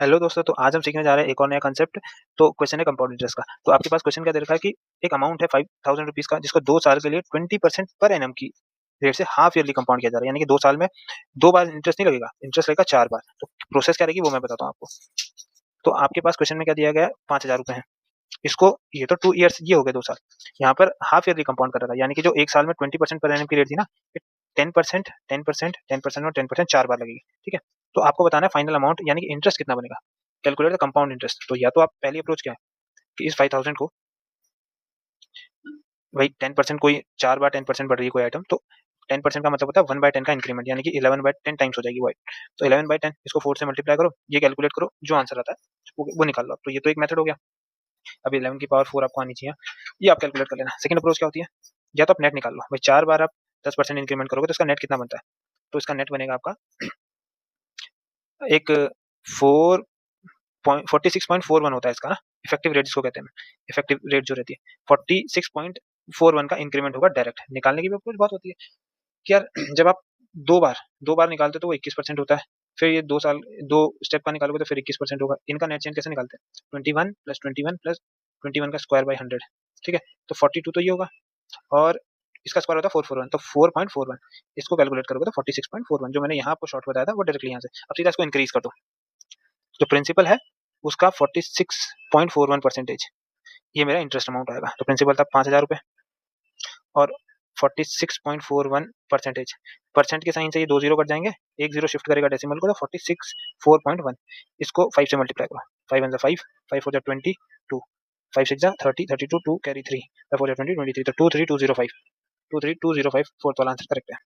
Hello दोस्तों, तो आज हम सीखने जा रहे हैं एक और नया कंसेप्ट। तो क्वेश्चन है कंपाउंड इंटरेस्ट का। तो आपके पास क्वेश्चन क्या दे रखा है कि एक अमाउंट है 5000 रुपीज का, जिसको 2 साल के लिए 20% पर एनम की रेट से हाफ ईयरली कंपाउंड किया जा रहा है। यानी कि 2 साल में 2 बार इंटरेस्ट नहीं लगेगा, इंटरेस्ट लगेगा 4 बार। तो प्रोसेस क्या रहेगी वो मैं बताता हूँ आपको। तो आपके पास क्वेश्चन में क्या दिया गया है, 5000 रुपए है। इसको ये तो 2 ईयर्स ये हो गए 2 साल। यहाँ पर हाफ ईयरली कंपाउंड कर रखा है, यानी कि जो 1 साल में 20% पर एनम की रेट थी ना, ये 10%, 10%, 10% और 10% 4 बार लगेगी। ठीक है? तो आपको बताना है फाइनल अमाउंट, यानी कि इंटरेस्ट कितना बनेगा। Calculate the compound interest. तो या तो आप पहली अप्रोच क्या है कि इस 5000 को भाई 10% कोई 4 बार 10% बढ़ रही है कोई आइटम, तो 10% का मतलब होता है 1/10 का इंक्रीमेंट, यानी कि 11/10 टाइम्स हो जाएगी वो। तो 11/10 इसको 4 से मल्टीप्लाई करो, ये कैलकुलेट करो, जो आंसर आता है वो निकाल लो। तो ये तो एक मेथड हो गया। अब 11 की पावर 4 आपको आनी चाहिए, ये आप कैलकुलेट कर लेना। सेकंड अप्रोच क्या होती है, या तो आप नेट निकाल लो भाई। 4 बार आप 10% इंक्रीमेंट करोगे तो इसका नेट कितना बनता है। तो इसका नेट बनेगा आपका एक 46.41 होता है इसका ना, इफेक्टिव रेट जिसको कहते हैं। इफेक्टिव रेट जो रहती है 46.41 का इंक्रीमेंट होगा डायरेक्ट। निकालने की भी अप्रोच बहुत होती है कि यार जब आप दो बार निकालते हो तो वो 21% होता है। फिर ये 2 साल 2 स्टेप का निकालोगे तो फिर 21% होगा। इनका नेट चेंज कैसे निकालते हैं, 21 प्लस 21 प्लस 21 का स्क्वायर बाई 100। ठीक है? तो 42 तो ये होगा, और इसका स्क्वायर होता है 441, तो 4.41 इसको कैलकुलेट करोगे तो 46.41, जो मैंने यहाँ आपको शॉर्ट बताया था वो डायरेक्टली यहाँ से। अब सीधा इसको इंक्रीज कर दो। जो प्रिंसिपल है उसका 46.41%, ये मेरा इंटरेस्ट अमाउंट आएगा। तो प्रिंसिपल था 5000 रुपए, और 46.41% परसेंट के साइन से ये 2 जीरो कट जाएंगे, एक जीरो शिफ्ट करेगा डेसिमल को, तो 46.41 इसको 5 से मल्टीप्लाई करो। 5 वन 5, 5 4 20, 2 5 6 30, 32, 2 कैरी 3, 5 4 20, 23, तो 23205 23205 फोर्थ वाला आंसर करेक्ट है।